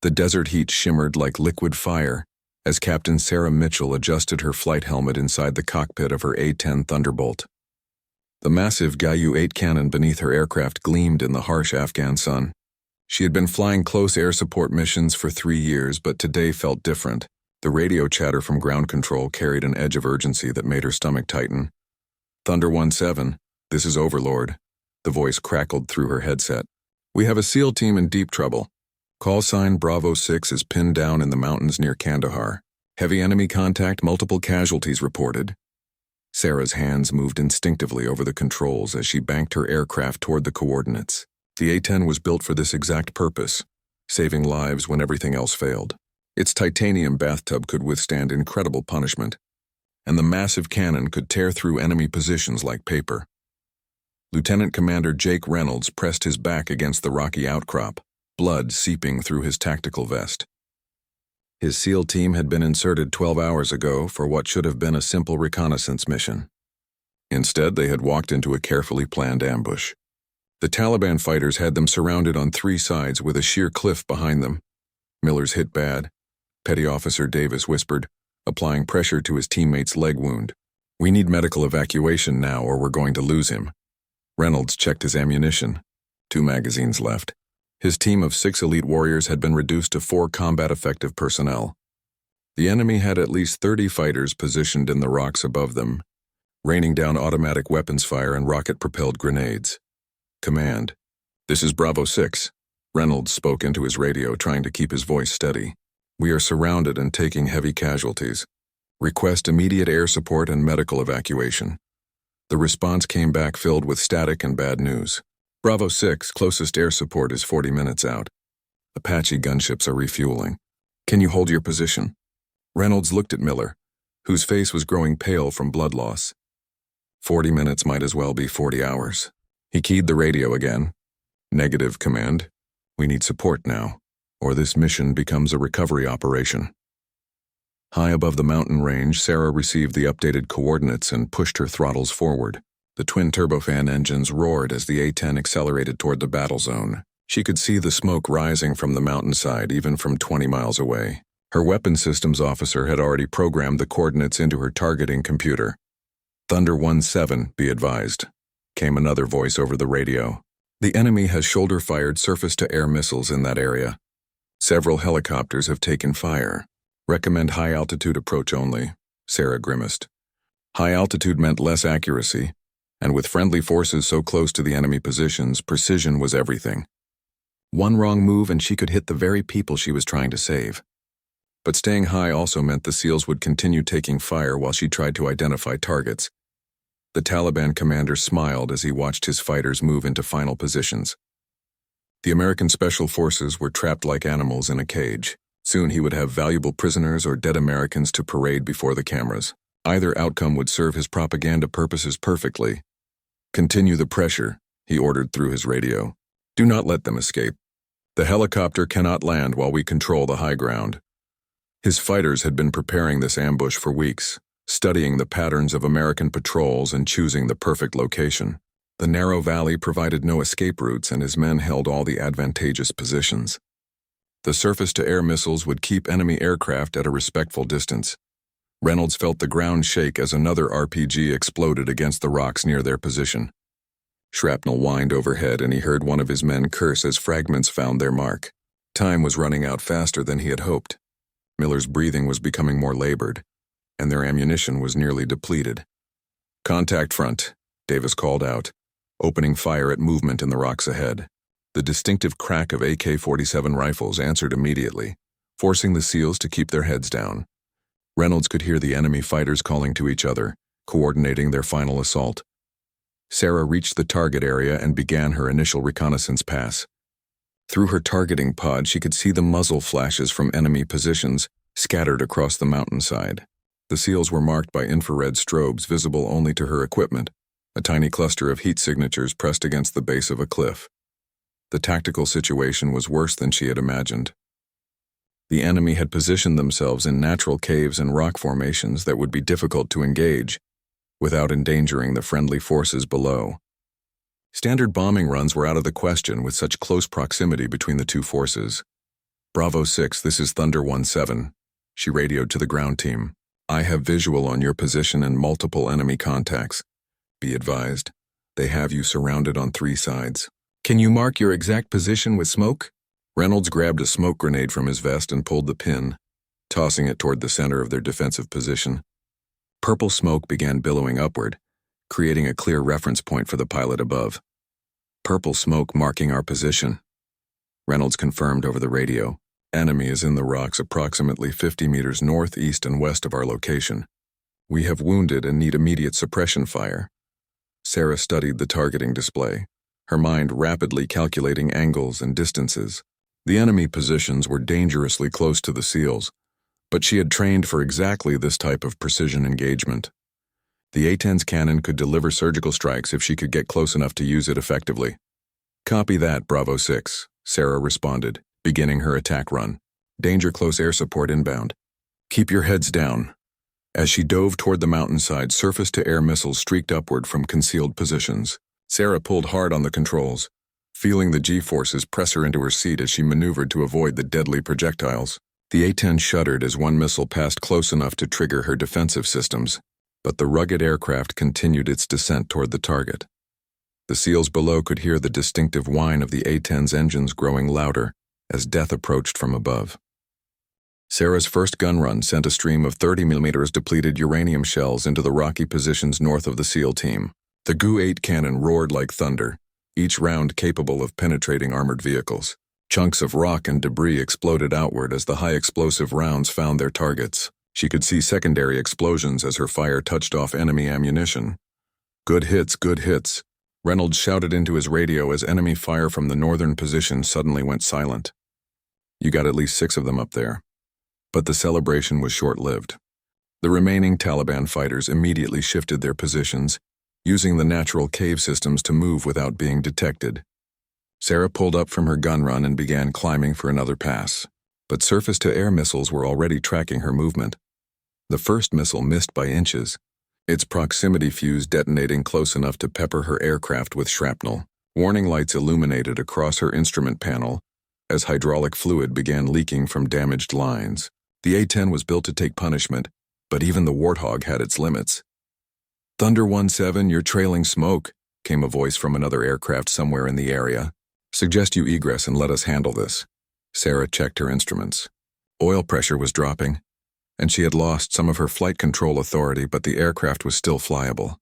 The desert heat shimmered like liquid fire as Captain Sarah Mitchell adjusted her flight helmet inside the cockpit of her A-10 Thunderbolt. The massive Gayu-8 cannon beneath her aircraft gleamed in the harsh Afghan sun. She had been flying close air support missions for 3 years, but today felt different. The radio chatter from ground control carried an edge of urgency that made her stomach tighten. Thunder 17, this is Overlord. The voice crackled through her headset. We have a SEAL team in deep trouble. Call sign Bravo 6 is pinned down in the mountains near Kandahar. Heavy enemy contact, multiple casualties reported. Sarah's hands moved instinctively over the controls as she banked her aircraft toward the coordinates. The A-10 was built for this exact purpose, saving lives when everything else failed. Its titanium bathtub could withstand incredible punishment, and the massive cannon could tear through enemy positions like paper. Lieutenant Commander Jake Reynolds pressed his back against the rocky outcrop, blood seeping through his tactical vest. His SEAL team had been inserted 12 hours ago for what should have been a simple reconnaissance mission. Instead, they had walked into a carefully planned ambush. The Taliban fighters had them surrounded on 3 sides with a sheer cliff behind them. Miller's hit bad, Petty Officer Davis whispered, applying pressure to his teammate's leg wound. We need medical evacuation now or we're going to lose him. Reynolds checked his ammunition. 2 magazines left. His team of 6 elite warriors had been reduced to 4 combat-effective personnel. The enemy had at least 30 fighters positioned in the rocks above them, raining down automatic weapons fire and rocket-propelled grenades. Command. This is Bravo 6. Reynolds spoke into his radio, trying to keep his voice steady. We are surrounded and taking heavy casualties. Request immediate air support and medical evacuation. The response came back filled with static and bad news. Bravo 6, closest air support is 40 minutes out. Apache gunships are refueling. Can you hold your position? Reynolds looked at Miller, whose face was growing pale from blood loss. 40 minutes might as well be 40 hours. He keyed the radio again. Negative, command. We need support now, or this mission becomes a recovery operation. High above the mountain range, Sarah received the updated coordinates and pushed her throttles forward. The twin turbofan engines roared as the A-10 accelerated toward the battle zone. She could see the smoke rising from the mountainside even from 20 miles away. Her weapons systems officer had already programmed the coordinates into her targeting computer. Thunder 17, be advised, came another voice over the radio. The enemy has shoulder-fired surface-to-air missiles in that area. Several helicopters have taken fire. Recommend high-altitude approach only, Sarah grimaced. High altitude meant less accuracy, and with friendly forces so close to the enemy positions, precision was everything. One wrong move and she could hit the very people she was trying to save. But staying high also meant the SEALs would continue taking fire while she tried to identify targets. The Taliban commander smiled as he watched his fighters move into final positions. The American Special Forces were trapped like animals in a cage. Soon he would have valuable prisoners or dead Americans to parade before the cameras. Either outcome would serve his propaganda purposes perfectly. Continue the pressure, he ordered through his radio. Do not let them escape. The helicopter cannot land while we control the high ground. His fighters had been preparing this ambush for weeks, studying the patterns of American patrols and choosing the perfect location. The narrow valley provided no escape routes and his men held all the advantageous positions. The surface-to-air missiles would keep enemy aircraft at a respectful distance. Reynolds felt the ground shake as another RPG exploded against the rocks near their position. Shrapnel whined overhead and he heard one of his men curse as fragments found their mark. Time was running out faster than he had hoped. Miller's breathing was becoming more labored, and their ammunition was nearly depleted. Contact front, Davis called out, opening fire at movement in the rocks ahead. The distinctive crack of AK-47 rifles answered immediately, forcing the SEALs to keep their heads down. Reynolds could hear the enemy fighters calling to each other, coordinating their final assault. Sarah reached the target area and began her initial reconnaissance pass. Through her targeting pod, she could see the muzzle flashes from enemy positions scattered across the mountainside. The SEALs were marked by infrared strobes visible only to her equipment, a tiny cluster of heat signatures pressed against the base of a cliff. The tactical situation was worse than she had imagined. The enemy had positioned themselves in natural caves and rock formations that would be difficult to engage, without endangering the friendly forces below. Standard bombing runs were out of the question with such close proximity between the two forces. Bravo 6, this is Thunder 17. She radioed to the ground team. I have visual on your position and multiple enemy contacts. Be advised, they have you surrounded on 3 sides. Can you mark your exact position with smoke? Reynolds grabbed a smoke grenade from his vest and pulled the pin, tossing it toward the center of their defensive position. Purple smoke began billowing upward, creating a clear reference point for the pilot above. Purple smoke marking our position. Reynolds confirmed over the radio. Enemy is in the rocks approximately 50 meters north, east, and west of our location. We have wounded and need immediate suppression fire. Sarah studied the targeting display, her mind rapidly calculating angles and distances. The enemy positions were dangerously close to the SEALs, but she had trained for exactly this type of precision engagement. The A-10's cannon could deliver surgical strikes if she could get close enough to use it effectively. Copy that, Bravo 6, Sarah responded, beginning her attack run. Danger close air support inbound. Keep your heads down. As she dove toward the mountainside, surface-to-air missiles streaked upward from concealed positions. Sarah pulled hard on the controls, feeling the G-forces press her into her seat as she maneuvered to avoid the deadly projectiles. The A-10 shuddered as one missile passed close enough to trigger her defensive systems, but the rugged aircraft continued its descent toward the target. The SEALs below could hear the distinctive whine of the A-10's engines growing louder as death approached from above. Sarah's first gun run sent a stream of 30mm depleted uranium shells into the rocky positions north of the SEAL team. The GU-8 cannon roared like thunder, each round capable of penetrating armored vehicles. Chunks of rock and debris exploded outward as the high-explosive rounds found their targets. She could see secondary explosions as her fire touched off enemy ammunition. Good hits, good hits. Reynolds shouted into his radio as enemy fire from the northern position suddenly went silent. You got at least 6 of them up there. But the celebration was short-lived. The remaining Taliban fighters immediately shifted their positions, using the natural cave systems to move without being detected. Sarah pulled up from her gun run and began climbing for another pass. But surface-to-air missiles were already tracking her movement. The first missile missed by inches, its proximity fuse detonating close enough to pepper her aircraft with shrapnel. Warning lights illuminated across her instrument panel as hydraulic fluid began leaking from damaged lines. The A-10 was built to take punishment, but even the Warthog had its limits. Thunder 17, you're trailing smoke, came a voice from another aircraft somewhere in the area. Suggest you egress and let us handle this. Sarah checked her instruments. Oil pressure was dropping, and she had lost some of her flight control authority, but the aircraft was still flyable.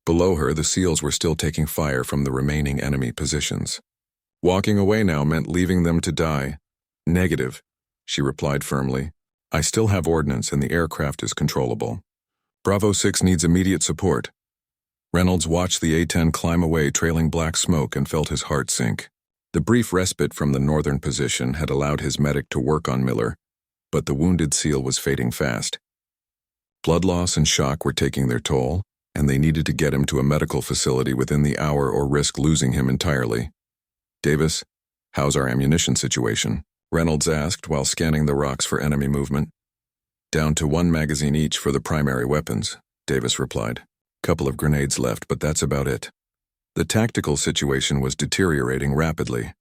Below her, the SEALs were still taking fire from the remaining enemy positions. Walking away now meant leaving them to die. Negative, she replied firmly. I still have ordnance and the aircraft is controllable. Bravo 6 needs immediate support. Reynolds watched the A-10 climb away trailing black smoke and felt his heart sink. The brief respite from the northern position had allowed his medic to work on Miller, but the wounded SEAL was fading fast. Blood loss and shock were taking their toll, and they needed to get him to a medical facility within the hour or risk losing him entirely. Davis, how's our ammunition situation? Reynolds asked while scanning the rocks for enemy movement. Down to 1 magazine each for the primary weapons, Davis replied. Couple of grenades left, but that's about it. The tactical situation was deteriorating rapidly.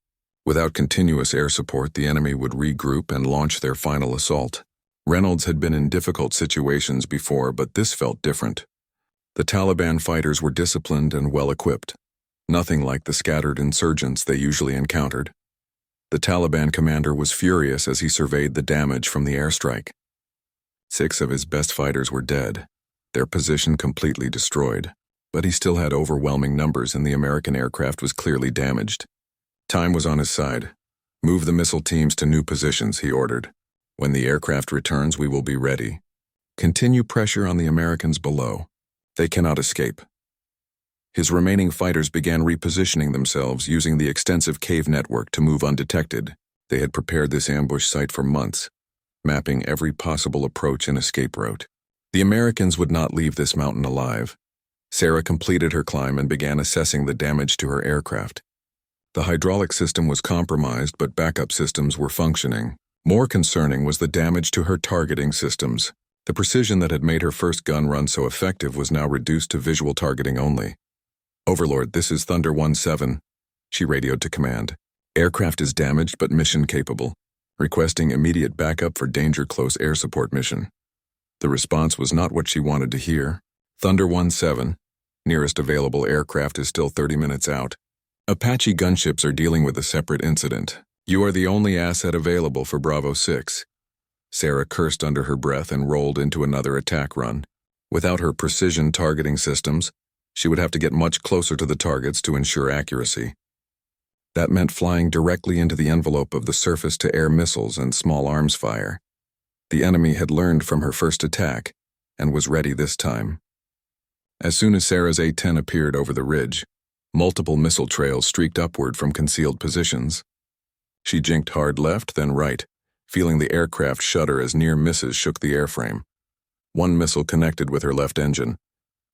Without continuous air support, the enemy would regroup and launch their final assault. Reynolds had been in difficult situations before, but this felt different. The Taliban fighters were disciplined and well-equipped, nothing like the scattered insurgents they usually encountered. The Taliban commander was furious as he surveyed the damage from the airstrike. 6 of his best fighters were dead, their position completely destroyed, but he still had overwhelming numbers and the American aircraft was clearly damaged. Time was on his side. Move the missile teams to new positions, he ordered. When the aircraft returns, we will be ready. Continue pressure on the Americans below. They cannot escape. His remaining fighters began repositioning themselves using the extensive cave network to move undetected. They had prepared this ambush site for months, mapping every possible approach and escape route. The Americans would not leave this mountain alive. Sarah completed her climb and began assessing the damage to her aircraft. The hydraulic system was compromised, but backup systems were functioning. More concerning was the damage to her targeting systems. The precision that had made her first gun run so effective was now reduced to visual targeting only. Overlord, this is Thunder 17, she radioed to command. Aircraft is damaged but mission capable. requesting immediate backup for danger close air support mission. The response was not what she wanted to hear. Thunder 17, nearest available aircraft is still 30 minutes out. Apache gunships are dealing with a separate incident. You are the only asset available for Bravo 6. Sarah cursed under her breath and rolled into another attack run. Without her precision targeting systems, she would have to get much closer to the targets to ensure accuracy. That meant flying directly into the envelope of the surface-to-air missiles and small arms fire. The enemy had learned from her first attack and was ready this time. As soon as Sarah's A-10 appeared over the ridge, multiple missile trails streaked upward from concealed positions. She jinked hard left, then right, feeling the aircraft shudder as near misses shook the airframe. One missile connected with her left engine,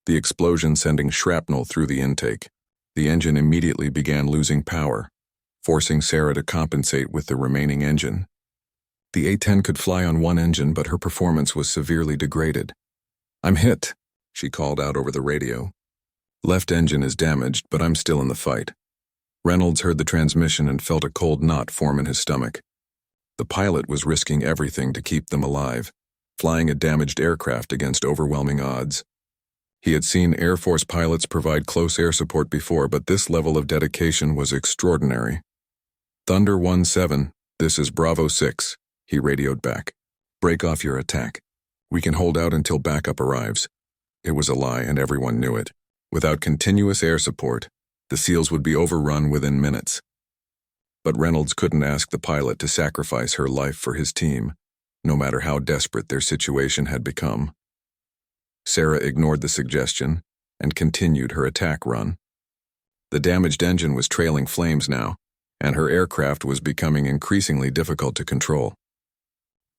the explosion sending shrapnel through the intake. The engine immediately began losing power, forcing Sarah to compensate with the remaining engine. The A-10 could fly on one engine, but her performance was severely degraded. "I'm hit," she called out over the radio. "Left engine is damaged, but I'm still in the fight." Reynolds heard the transmission and felt a cold knot form in his stomach. The pilot was risking everything to keep them alive, flying a damaged aircraft against overwhelming odds. He had seen Air Force pilots provide close air support before, but this level of dedication was extraordinary. "Thunder 17, this is Bravo 6, he radioed back. "Break off your attack. We can hold out until backup arrives." It was a lie, and everyone knew it. Without continuous air support, the SEALs would be overrun within minutes. But Reynolds couldn't ask the pilot to sacrifice her life for his team, no matter how desperate their situation had become. Sarah ignored the suggestion and continued her attack run. The damaged engine was trailing flames now, and her aircraft was becoming increasingly difficult to control.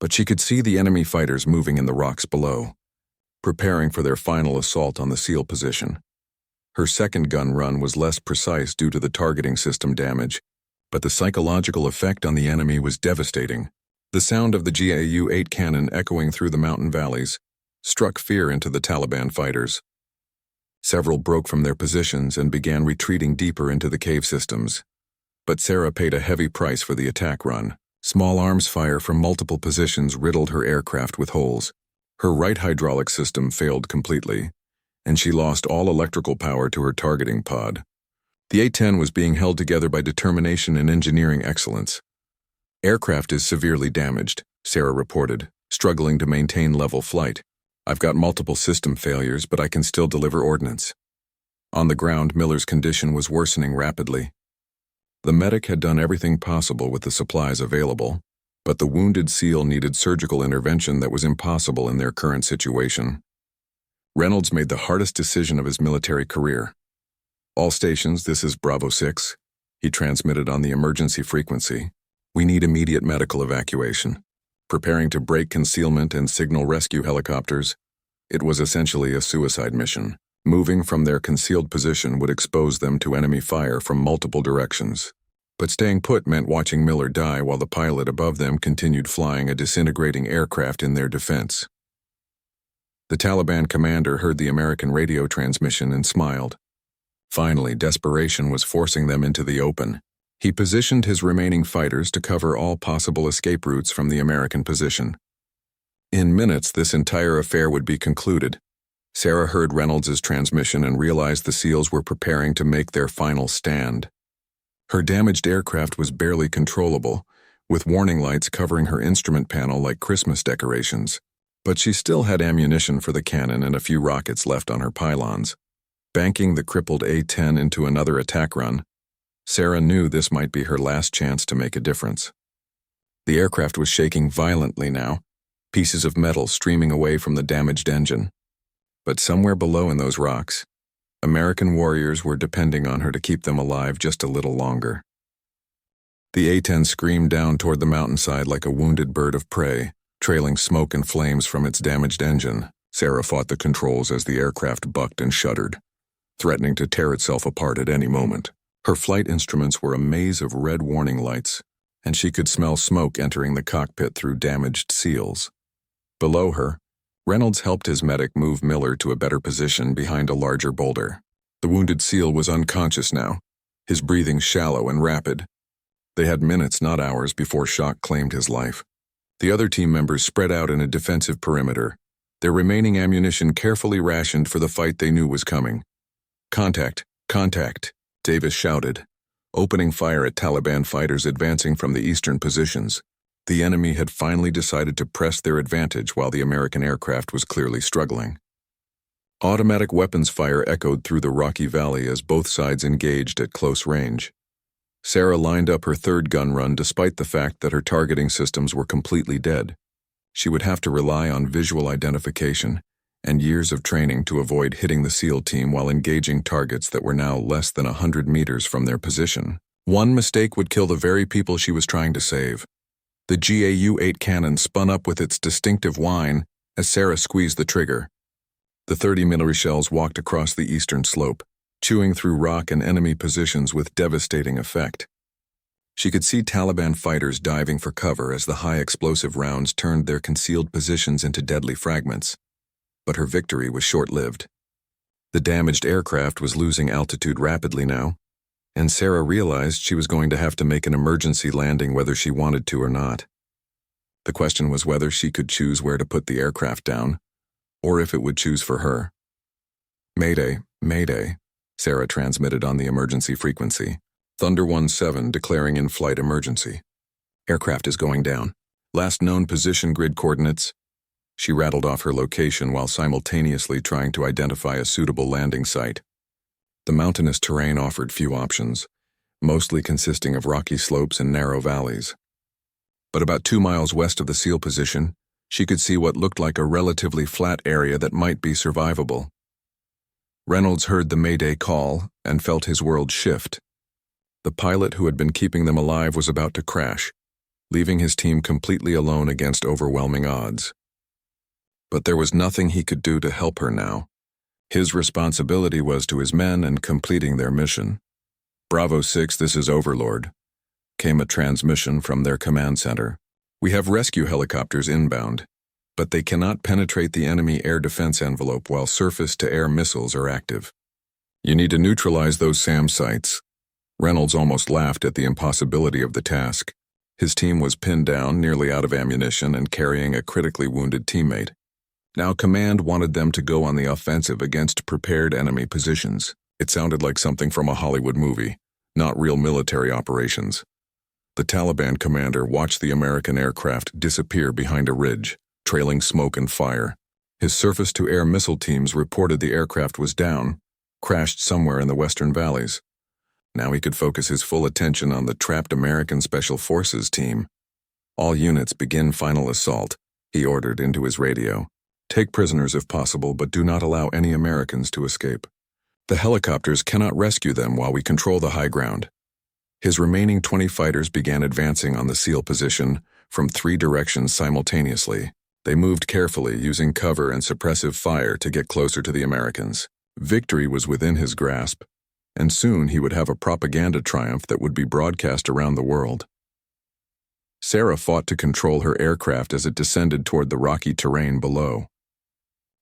But she could see the enemy fighters moving in the rocks below, preparing for their final assault on the SEAL position. Her second gun run was less precise due to the targeting system damage, but the psychological effect on the enemy was devastating. The sound of the GAU-8 cannon echoing through the mountain valleys struck fear into the Taliban fighters. Several broke from their positions and began retreating deeper into the cave systems. But Sarah paid a heavy price for the attack run. Small arms fire from multiple positions riddled her aircraft with holes. Her right hydraulic system failed completely, and she lost all electrical power to her targeting pod. The A-10 was being held together by determination and engineering excellence. "Aircraft is severely damaged," Sarah reported, struggling to maintain level flight. "I've got multiple system failures, but I can still deliver ordnance." On the ground, Miller's condition was worsening rapidly. The medic had done everything possible with the supplies available, but the wounded SEAL needed surgical intervention that was impossible in their current situation. Reynolds made the hardest decision of his military career. "All stations, this is Bravo 6. He transmitted on the emergency frequency. "We need immediate medical evacuation." Preparing to break concealment and signal rescue helicopters, it was essentially a suicide mission. Moving from their concealed position would expose them to enemy fire from multiple directions. But staying put meant watching Miller die while the pilot above them continued flying a disintegrating aircraft in their defense. The Taliban commander heard the American radio transmission and smiled. Finally, desperation was forcing them into the open. He positioned his remaining fighters to cover all possible escape routes from the American position. In minutes, this entire affair would be concluded. Sarah heard Reynolds' transmission and realized the SEALs were preparing to make their final stand. Her damaged aircraft was barely controllable, with warning lights covering her instrument panel like Christmas decorations. But she still had ammunition for the cannon and a few rockets left on her pylons. Banking the crippled A-10 into another attack run, Sarah knew this might be her last chance to make a difference. The aircraft was shaking violently now, pieces of metal streaming away from the damaged engine. But somewhere below in those rocks, American warriors were depending on her to keep them alive just a little longer. The A-10 screamed down toward the mountainside like a wounded bird of prey, trailing smoke and flames from its damaged engine. Sarah fought the controls as the aircraft bucked and shuddered, threatening to tear itself apart at any moment. Her flight instruments were a maze of red warning lights, and she could smell smoke entering the cockpit through damaged seals. Below her, Reynolds helped his medic move Miller to a better position behind a larger boulder. The wounded SEAL was unconscious now, his breathing shallow and rapid. They had minutes, not hours, before shock claimed his life. The other team members spread out in a defensive perimeter, their remaining ammunition carefully rationed for the fight they knew was coming. "Contact! Contact!" Davis shouted, opening fire at Taliban fighters advancing from the eastern positions. The enemy had finally decided to press their advantage while the American aircraft was clearly struggling. Automatic weapons fire echoed through the rocky valley as both sides engaged at close range. Sarah lined up her third gun run despite the fact that her targeting systems were completely dead. She would have to rely on visual identification and years of training to avoid hitting the SEAL team while engaging targets that were now less than 100 meters from their position. One mistake would kill the very people she was trying to save. The GAU-8 cannon spun up with its distinctive whine as Sarah squeezed the trigger. The 30mm shells walked across the eastern slope, chewing through rock and enemy positions with devastating effect. She could see Taliban fighters diving for cover as the high explosive rounds turned their concealed positions into deadly fragments. But her victory was short-lived. The damaged aircraft was losing altitude rapidly now, and Sarah realized she was going to have to make an emergency landing whether she wanted to or not. The question was whether she could choose where to put the aircraft down, or if it would choose for her. "Mayday, Mayday," Sarah transmitted on the emergency frequency. "Thunder 17 declaring in-flight emergency. Aircraft is going down. Last known position grid coordinates." She rattled off her location while simultaneously trying to identify a suitable landing site. The mountainous terrain offered few options, mostly consisting of rocky slopes and narrow valleys. But about 2 miles west of the SEAL position, she could see what looked like a relatively flat area that might be survivable. Reynolds heard the Mayday call and felt his world shift. The pilot who had been keeping them alive was about to crash, leaving his team completely alone against overwhelming odds. But there was nothing he could do to help her now. His responsibility was to his men and completing their mission. "Bravo 6, this is Overlord," came a transmission from their command center. "We have rescue helicopters inbound, but they cannot penetrate the enemy air defense envelope while surface-to-air missiles are active. You need to neutralize those SAM sites." Reynolds almost laughed at the impossibility of the task. His team was pinned down, nearly out of ammunition, and carrying a critically wounded teammate. Now command wanted them to go on the offensive against prepared enemy positions. It sounded like something from a Hollywood movie, not real military operations. The Taliban commander watched the American aircraft disappear behind a ridge, trailing smoke and fire. His surface-to-air missile teams reported the aircraft was down, crashed somewhere in the western valleys. Now he could focus his full attention on the trapped American Special Forces team. "All units begin final assault," he ordered into his radio. "Take prisoners if possible, but do not allow any Americans to escape. The helicopters cannot rescue them while we control the high ground." His remaining 20 fighters began advancing on the SEAL position from 3 directions simultaneously. They moved carefully, using cover and suppressive fire to get closer to the Americans. Victory was within his grasp, and soon he would have a propaganda triumph that would be broadcast around the world. Sarah fought to control her aircraft as it descended toward the rocky terrain below.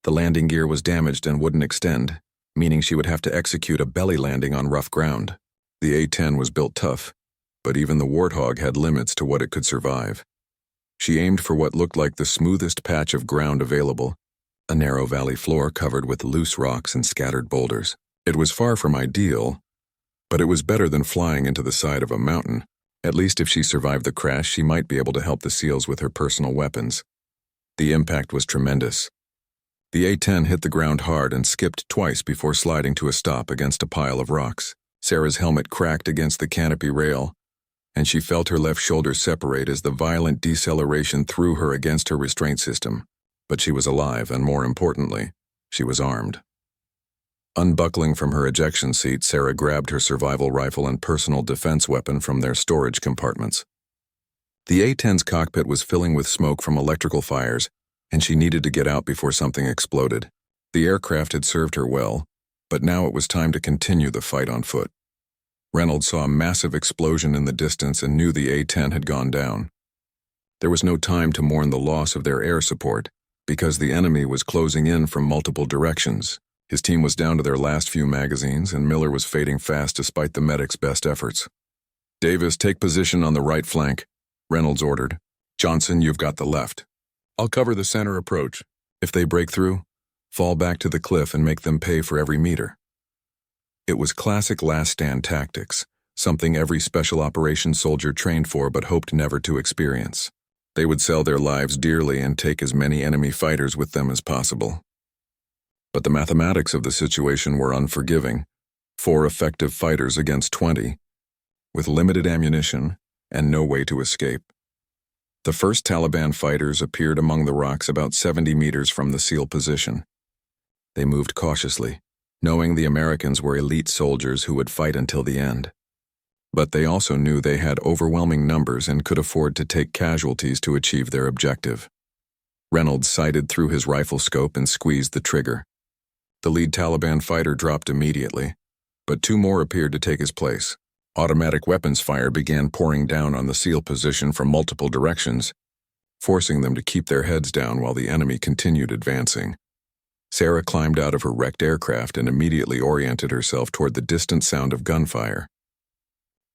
The landing gear was damaged and wouldn't extend, meaning she would have to execute a belly landing on rough ground. The A-10 was built tough, but even the Warthog had limits to what it could survive. She aimed for what looked like the smoothest patch of ground available, a narrow valley floor covered with loose rocks and scattered boulders. It was far from ideal, but it was better than flying into the side of a mountain. At least if she survived the crash, she might be able to help the SEALs with her personal weapons. The impact was tremendous. The A-10 hit the ground hard and skipped twice before sliding to a stop against a pile of rocks. Sarah's helmet cracked against the canopy rail, and she felt her left shoulder separate as the violent deceleration threw her against her restraint system. But she was alive, and more importantly, she was armed. Unbuckling from her ejection seat, Sarah grabbed her survival rifle and personal defense weapon from their storage compartments. The A-10's cockpit was filling with smoke from electrical fires, and she needed to get out before something exploded. The aircraft had served her well, but now it was time to continue the fight on foot. Reynolds saw a massive explosion in the distance and knew the A-10 had gone down. There was no time to mourn the loss of their air support, because the enemy was closing in from multiple directions. His team was down to their last few magazines, and Miller was fading fast despite the medic's best efforts. Davis, take position on the right flank, Reynolds ordered. Johnson, you've got the left. I'll cover the center approach. If they break through, fall back to the cliff and make them pay for every meter. It was classic last stand tactics, something every special operations soldier trained for but hoped never to experience. They would sell their lives dearly and take as many enemy fighters with them as possible. But the mathematics of the situation were unforgiving. 4 effective fighters against 20, with limited ammunition and no way to escape. The first Taliban fighters appeared among the rocks about 70 meters from the SEAL position. They moved cautiously, knowing the Americans were elite soldiers who would fight until the end. But they also knew they had overwhelming numbers and could afford to take casualties to achieve their objective. Reynolds sighted through his rifle scope and squeezed the trigger. The lead Taliban fighter dropped immediately, but 2 more appeared to take his place. Automatic weapons fire began pouring down on the SEAL position from multiple directions, forcing them to keep their heads down while the enemy continued advancing. Sarah climbed out of her wrecked aircraft and immediately oriented herself toward the distant sound of gunfire.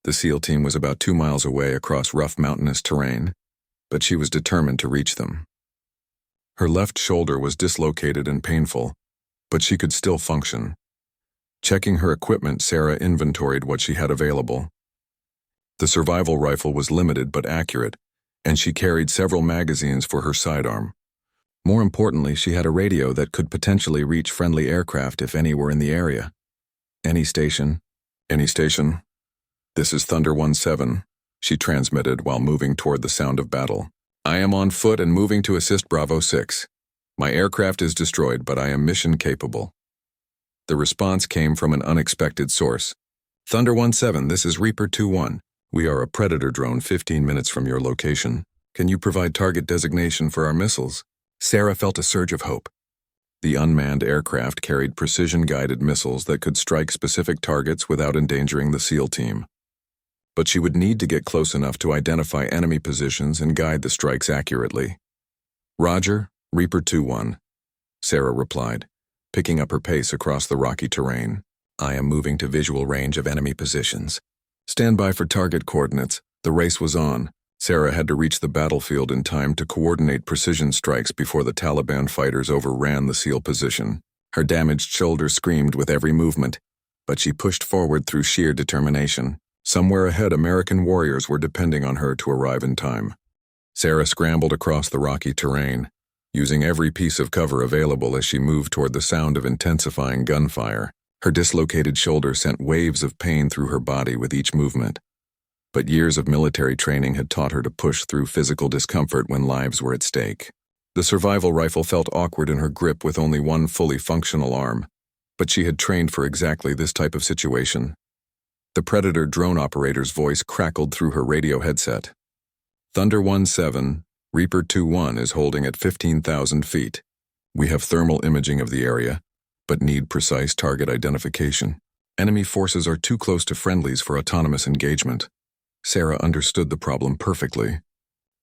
The SEAL team was about 2 miles away across rough mountainous terrain, but she was determined to reach them. Her left shoulder was dislocated and painful, but she could still function. Checking her equipment, Sarah inventoried what she had available. The survival rifle was limited but accurate, and she carried several magazines for her sidearm. More importantly, she had a radio that could potentially reach friendly aircraft if any were in the area. Any station. This is Thunder 17, she transmitted while moving toward the sound of battle. I am on foot and moving to assist Bravo 6. My aircraft is destroyed, but I am mission capable. The response came from an unexpected source. Thunder 17, this is Reaper 21. We are a Predator drone 15 minutes from your location. Can you provide target designation for our missiles? Sarah felt a surge of hope. The unmanned aircraft carried precision-guided missiles that could strike specific targets without endangering the SEAL team. But she would need to get close enough to identify enemy positions and guide the strikes accurately. Roger, Reaper 21, Sarah replied, picking up her pace across the rocky terrain. I am moving to visual range of enemy positions. Stand by for target coordinates. The race was on. Sarah had to reach the battlefield in time to coordinate precision strikes before the Taliban fighters overran the SEAL position. Her damaged shoulder screamed with every movement, but she pushed forward through sheer determination. Somewhere ahead, American warriors were depending on her to arrive in time. Sarah scrambled across the rocky terrain, using every piece of cover available as she moved toward the sound of intensifying gunfire. Her dislocated shoulder sent waves of pain through her body with each movement. But years of military training had taught her to push through physical discomfort when lives were at stake. The survival rifle felt awkward in her grip with only one fully functional arm, but she had trained for exactly this type of situation. The Predator drone operator's voice crackled through her radio headset. Thunder 17, Reaper 21 is holding at 15,000 feet. We have thermal imaging of the area, but need precise target identification. Enemy forces are too close to friendlies for autonomous engagement. Sarah understood the problem perfectly.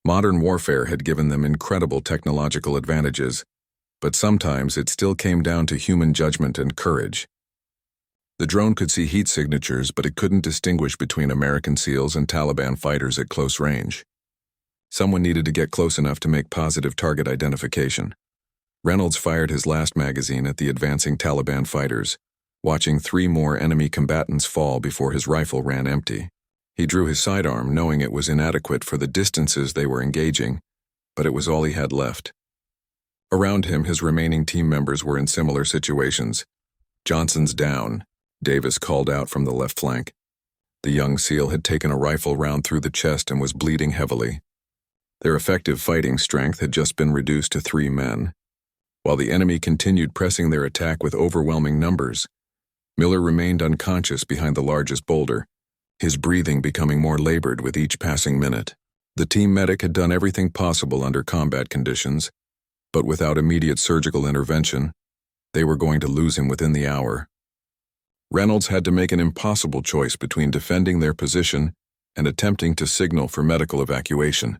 Modern warfare had given them incredible technological advantages, but sometimes it still came down to human judgment and courage. The drone could see heat signatures, but it couldn't distinguish between American SEALs and Taliban fighters at close range. Someone needed to get close enough to make positive target identification. Reynolds fired his last magazine at the advancing Taliban fighters, watching 3 more enemy combatants fall before his rifle ran empty. He drew his sidearm, knowing it was inadequate for the distances they were engaging, but it was all he had left. Around him, his remaining team members were in similar situations. Johnson's down, Davis called out from the left flank. The young SEAL had taken a rifle round through the chest and was bleeding heavily. Their effective fighting strength had just been reduced to 3 men. While the enemy continued pressing their attack with overwhelming numbers, Miller remained unconscious behind the largest boulder, his breathing becoming more labored with each passing minute. The team medic had done everything possible under combat conditions, but without immediate surgical intervention, they were going to lose him within the hour. Reynolds had to make an impossible choice between defending their position and attempting to signal for medical evacuation.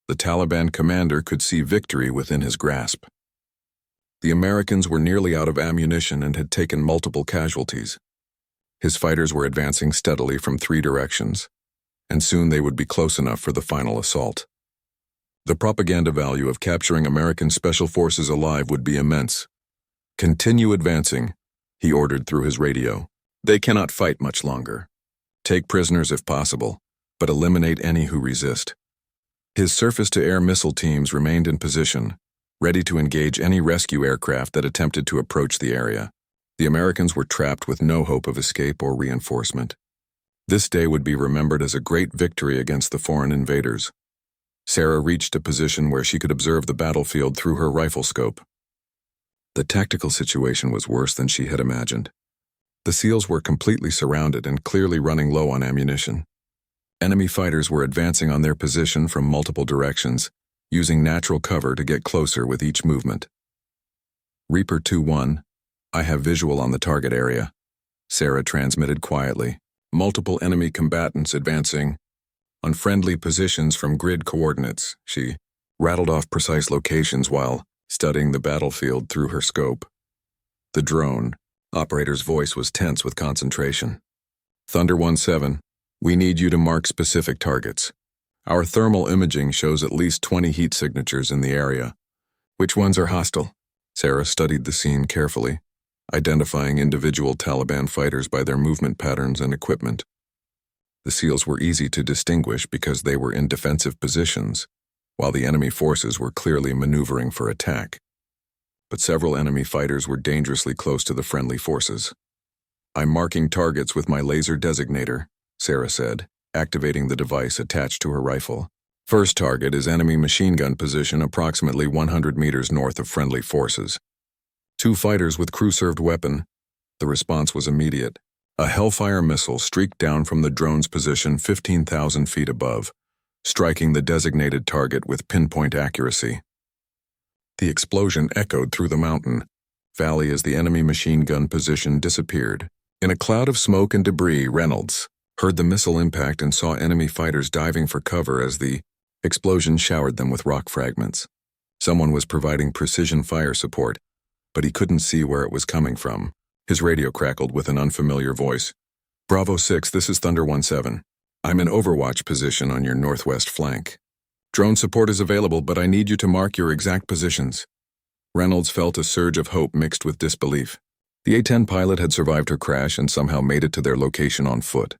The Taliban commander could see victory within his grasp. The Americans were nearly out of ammunition and had taken multiple casualties. His fighters were advancing steadily from 3 directions. and soon they would be close enough for the final assault. The propaganda value of capturing American Special Forces alive would be immense. "Continue advancing," he ordered through his radio. "They cannot fight much longer. Take prisoners if possible, but eliminate any who resist." His surface-to-air missile teams remained in position, ready to engage any rescue aircraft that attempted to approach the area. The Americans were trapped with no hope of escape or reinforcement. This day would be remembered as a great victory against the foreign invaders. Sarah reached a position where she could observe the battlefield through her rifle scope. The tactical situation was worse than she had imagined. The SEALs were completely surrounded and clearly running low on ammunition. Enemy fighters were advancing on their position from multiple directions, using natural cover to get closer with each movement. "Reaper 2-1, I have visual on the target area," Sarah transmitted quietly. "Multiple enemy combatants advancing on friendly positions from grid coordinates." She rattled off precise locations while studying the battlefield through her scope. The drone operator's voice was tense with concentration. "Thunder 1-7, we need you to mark specific targets. Our thermal imaging shows at least 20 heat signatures in the area. Which ones are hostile?" Sarah studied the scene carefully, identifying individual Taliban fighters by their movement patterns and equipment. The SEALs were easy to distinguish because they were in defensive positions, while the enemy forces were clearly maneuvering for attack. But several enemy fighters were dangerously close to the friendly forces. "I'm marking targets with my laser designator," Sarah said, activating the device attached to her rifle. "First target is enemy machine gun position approximately 100 meters north of friendly forces. 2 fighters with crew-served weapon." The response was immediate. A Hellfire missile streaked down from the drone's position 15,000 feet above, striking the designated target with pinpoint accuracy. The explosion echoed through the mountain valley as the enemy machine gun position disappeared. In a cloud of smoke and debris, Reynolds heard the missile impact and saw enemy fighters diving for cover as the explosion showered them with rock fragments. Someone was providing precision fire support, but he couldn't see where it was coming from. His radio crackled with an unfamiliar voice. "Bravo 6, this is Thunder 1-7. I'm in overwatch position on your northwest flank. Drone support is available, but I need you to mark your exact positions." Reynolds felt a surge of hope mixed with disbelief. The A-10 pilot had survived her crash and somehow made it to their location on foot.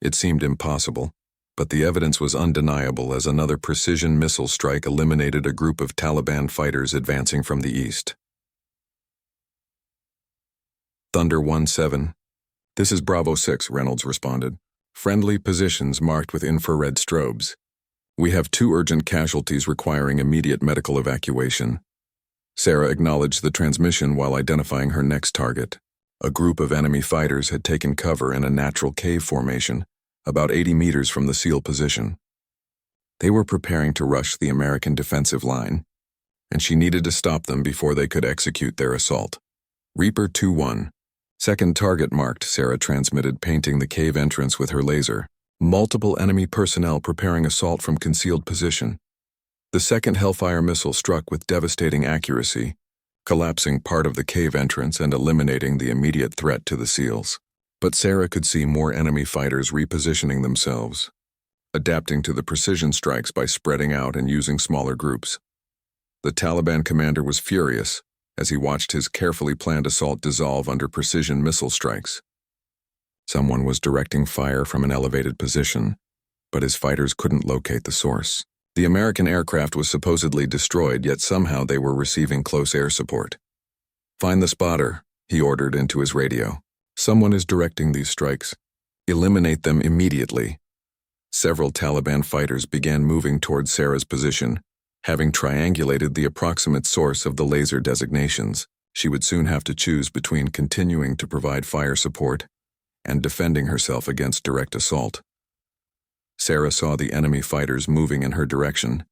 It seemed impossible, but the evidence was undeniable as another precision missile strike eliminated a group of Taliban fighters advancing from the east. "Thunder 1-7. This is Bravo 6, Reynolds responded. "Friendly positions marked with infrared strobes. We have 2 urgent casualties requiring immediate medical evacuation." Sarah acknowledged the transmission while identifying her next target. A group of enemy fighters had taken cover in a natural cave formation, about 80 meters from the SEAL position. They were preparing to rush the American defensive line, and she needed to stop them before they could execute their assault. "Reaper 2-1. Second target marked," Sarah transmitted, painting the cave entrance with her laser. Multiple enemy personnel preparing assault from concealed position. The second Hellfire missile struck with devastating accuracy, collapsing part of the cave entrance and eliminating the immediate threat to the SEALs. But Sarah could see more enemy fighters repositioning themselves, adapting to the precision strikes by spreading out and using smaller groups. The Taliban commander was furious as he watched his carefully planned assault dissolve under precision missile strikes. Someone was directing fire from an elevated position, but his fighters couldn't locate the source. The American aircraft was supposedly destroyed, yet somehow they were receiving close air support. "Find the spotter," he ordered into his radio. "Someone is directing these strikes. Eliminate them immediately." Several Taliban fighters began moving towards Sarah's position, having triangulated the approximate source of the laser designations. She would soon have to choose between continuing to provide fire support and defending herself against direct assault. Sarah saw the enemy fighters moving in her direction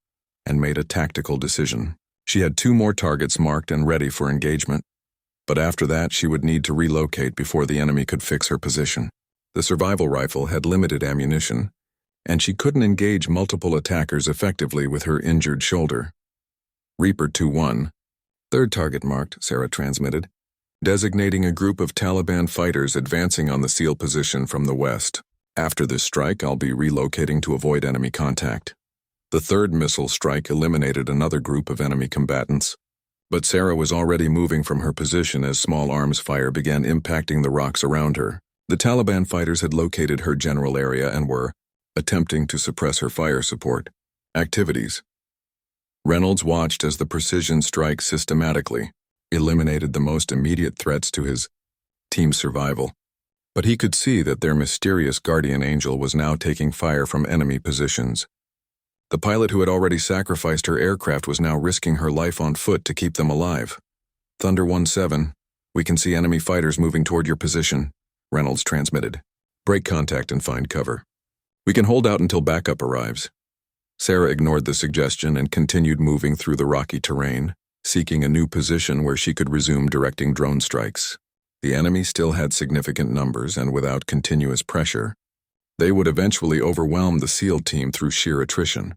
and made a tactical decision. She had 2 more targets marked and ready for engagement, but after that she would need to relocate before the enemy could fix her position. The survival rifle had limited ammunition, and she couldn't engage multiple attackers effectively with her injured shoulder. "Reaper 2-1. Third target marked," Sarah transmitted, designating a group of Taliban fighters advancing on the SEAL position from the west. After this strike, I'll be relocating to avoid enemy contact. The third missile strike eliminated another group of enemy combatants, but Sarah was already moving from her position as small arms fire began impacting the rocks around her. The Taliban fighters had located her general area and were attempting to suppress her fire support activities. Reynolds watched as the precision strike systematically eliminated the most immediate threats to his team's survival, but he could see that their mysterious guardian angel was now taking fire from enemy positions. The pilot who had already sacrificed her aircraft was now risking her life on foot to keep them alive. Thunder 17, we can see enemy fighters moving toward your position, Reynolds transmitted. Break contact and find cover. We can hold out until backup arrives. Sarah ignored the suggestion and continued moving through the rocky terrain, seeking a new position where she could resume directing drone strikes. The enemy still had significant numbers, and without continuous pressure, they would eventually overwhelm the SEAL team through sheer attrition.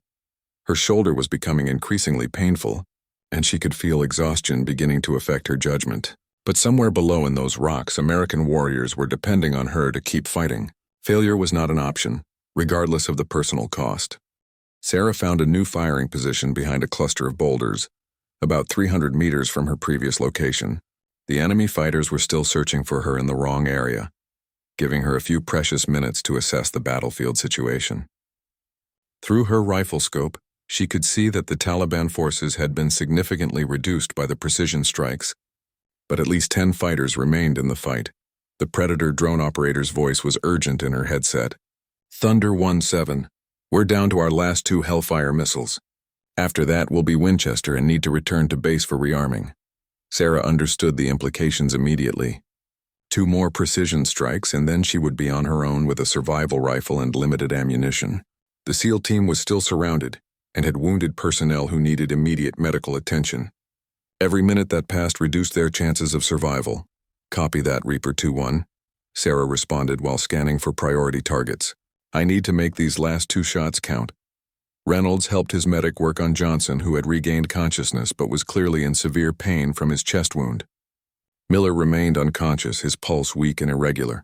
Her shoulder was becoming increasingly painful, and she could feel exhaustion beginning to affect her judgment. But somewhere below in those rocks, American warriors were depending on her to keep fighting. Failure was not an option, regardless of the personal cost. Sarah found a new firing position behind a cluster of boulders, about 300 meters from her previous location. The enemy fighters were still searching for her in the wrong area, giving her a few precious minutes to assess the battlefield situation. Through her rifle scope, she could see that the Taliban forces had been significantly reduced by the precision strikes, but at least 10 fighters remained in the fight. The Predator drone operator's voice was urgent in her headset. Thunder 17, we're down to our last 2 Hellfire missiles. After that, we'll be Winchester and need to return to base for rearming. Sarah understood the implications immediately. 2 more precision strikes, and then she would be on her own with a survival rifle and limited ammunition. The SEAL team was still surrounded and had wounded personnel who needed immediate medical attention. Every minute that passed reduced their chances of survival. Copy that, Reaper 2-1. Sarah responded while scanning for priority targets. I need to make these last 2 shots count. Reynolds helped his medic work on Johnson, who had regained consciousness but was clearly in severe pain from his chest wound. Miller remained unconscious, his pulse weak and irregular.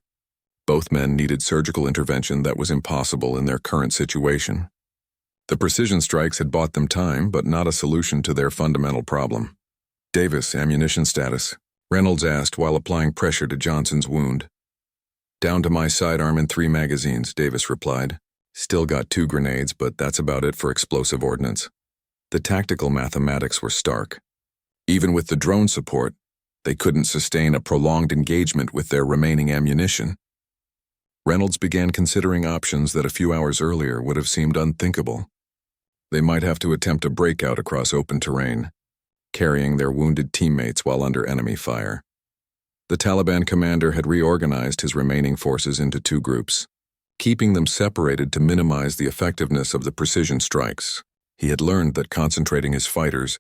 Both men needed surgical intervention that was impossible in their current situation. The precision strikes had bought them time, but not a solution to their fundamental problem. Davis, ammunition status, Reynolds asked while applying pressure to Johnson's wound. Down to my sidearm and 3 magazines, Davis replied. Still got 2 grenades, but that's about it for explosive ordnance. The tactical mathematics were stark. Even with the drone support, they couldn't sustain a prolonged engagement with their remaining ammunition. Reynolds began considering options that a few hours earlier would have seemed unthinkable. They might have to attempt a breakout across open terrain, carrying their wounded teammates while under enemy fire. The Taliban commander had reorganized his remaining forces into 2 groups, keeping them separated to minimize the effectiveness of the precision strikes. He had learned that concentrating his fighters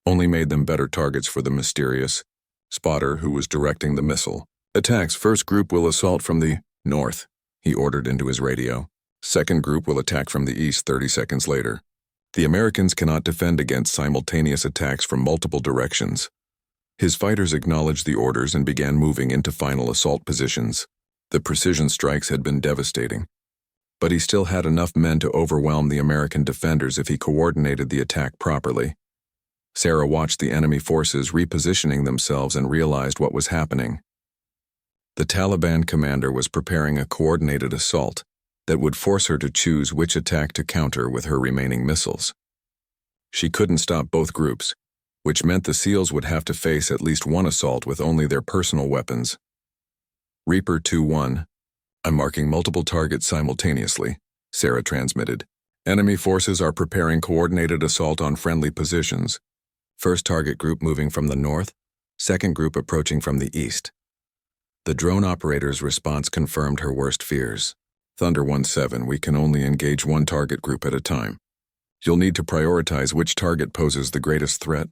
only made them better targets for the mysterious spotter who was directing the missile attacks. First group will assault from the north, he ordered into his radio. Second group will attack from the east 30 seconds later. The Americans cannot defend against simultaneous attacks from multiple directions. His fighters acknowledged the orders and began moving into final assault positions. The precision strikes had been devastating, but he still had enough men to overwhelm the American defenders if he coordinated the attack properly. Sarah watched the enemy forces repositioning themselves and realized what was happening. The Taliban commander was preparing a coordinated assault that would force her to choose which attack to counter with her remaining missiles. She couldn't stop both groups, which meant the SEALs would have to face at least one assault with only their personal weapons. Reaper 2-1, I'm marking multiple targets simultaneously, Sarah transmitted. Enemy forces are preparing coordinated assault on friendly positions. First target group moving from the north, second group approaching from the east. The drone operator's response confirmed her worst fears. Thunder 17, we can only engage 1 target group at a time. You'll need to prioritize which target poses the greatest threat.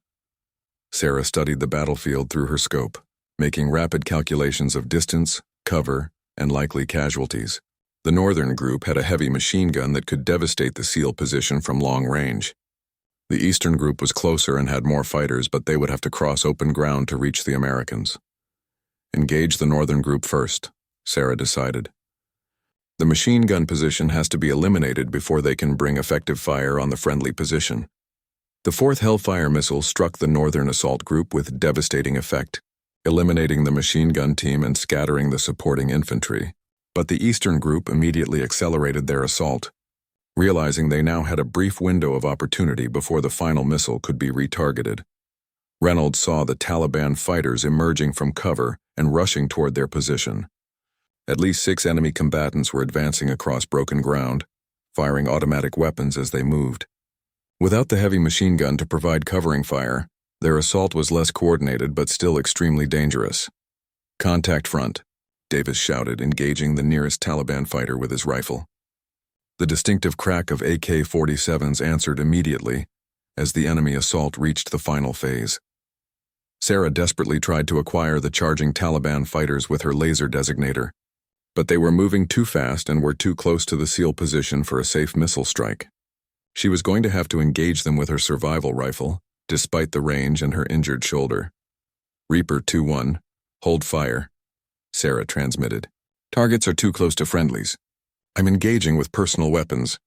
Sarah studied the battlefield through her scope, making rapid calculations of distance, cover, and likely casualties. The northern group had a heavy machine gun that could devastate the SEAL position from long range. The eastern group was closer and had more fighters, but they would have to cross open ground to reach the Americans. Engage the northern group first, Sarah decided. The machine gun position has to be eliminated before they can bring effective fire on the friendly position. The fourth Hellfire missile struck the northern assault group with devastating effect, eliminating the machine gun team and scattering the supporting infantry. But the eastern group immediately accelerated their assault, realizing they now had a brief window of opportunity before the final missile could be retargeted. Reynolds saw the Taliban fighters emerging from cover and rushing toward their position. At least 6 enemy combatants were advancing across broken ground, firing automatic weapons as they moved. Without the heavy machine gun to provide covering fire, their assault was less coordinated but still extremely dangerous. "Contact front," Davis shouted, engaging the nearest Taliban fighter with his rifle. The distinctive crack of AK-47s answered immediately as the enemy assault reached the final phase. Sarah desperately tried to acquire the charging Taliban fighters with her laser designator, but they were moving too fast and were too close to the SEAL position for a safe missile strike. She was going to have to engage them with her survival rifle, despite the range and her injured shoulder. "Reaper 2-1, hold fire," Sarah transmitted. "Targets are too close to friendlies. I'm engaging with personal weapons."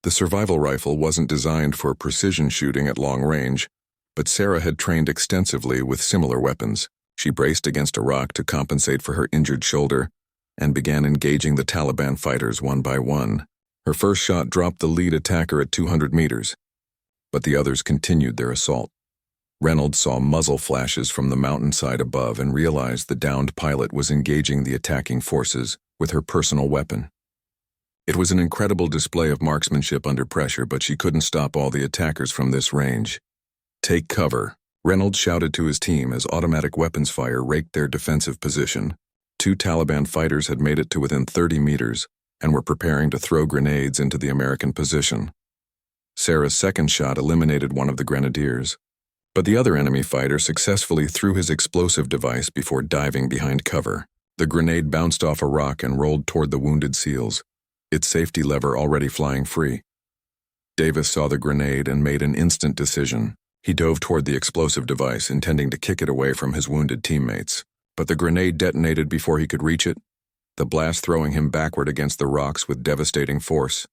The survival rifle wasn't designed for precision shooting at long range, but Sarah had trained extensively with similar weapons. She braced against a rock to compensate for her injured shoulder and began engaging the Taliban fighters one by one. Her first shot dropped the lead attacker at 200 meters, but the others continued their assault. Reynolds saw muzzle flashes from the mountainside above and realized the downed pilot was engaging the attacking forces with her personal weapon. It was an incredible display of marksmanship under pressure, but she couldn't stop all the attackers from this range. "Take cover," Reynolds shouted to his team as automatic weapons fire raked their defensive position. 2 Taliban fighters had made it to within 30 meters and were preparing to throw grenades into the American position. Sarah's second shot eliminated one of the grenadiers, but the other enemy fighter successfully threw his explosive device before diving behind cover. The grenade bounced off a rock and rolled toward the wounded SEALs, its safety lever already flying free. Davis saw the grenade and made an instant decision. He dove toward the explosive device, intending to kick it away from his wounded teammates, but the grenade detonated before he could reach it, the blast throwing him backward against the rocks with devastating force.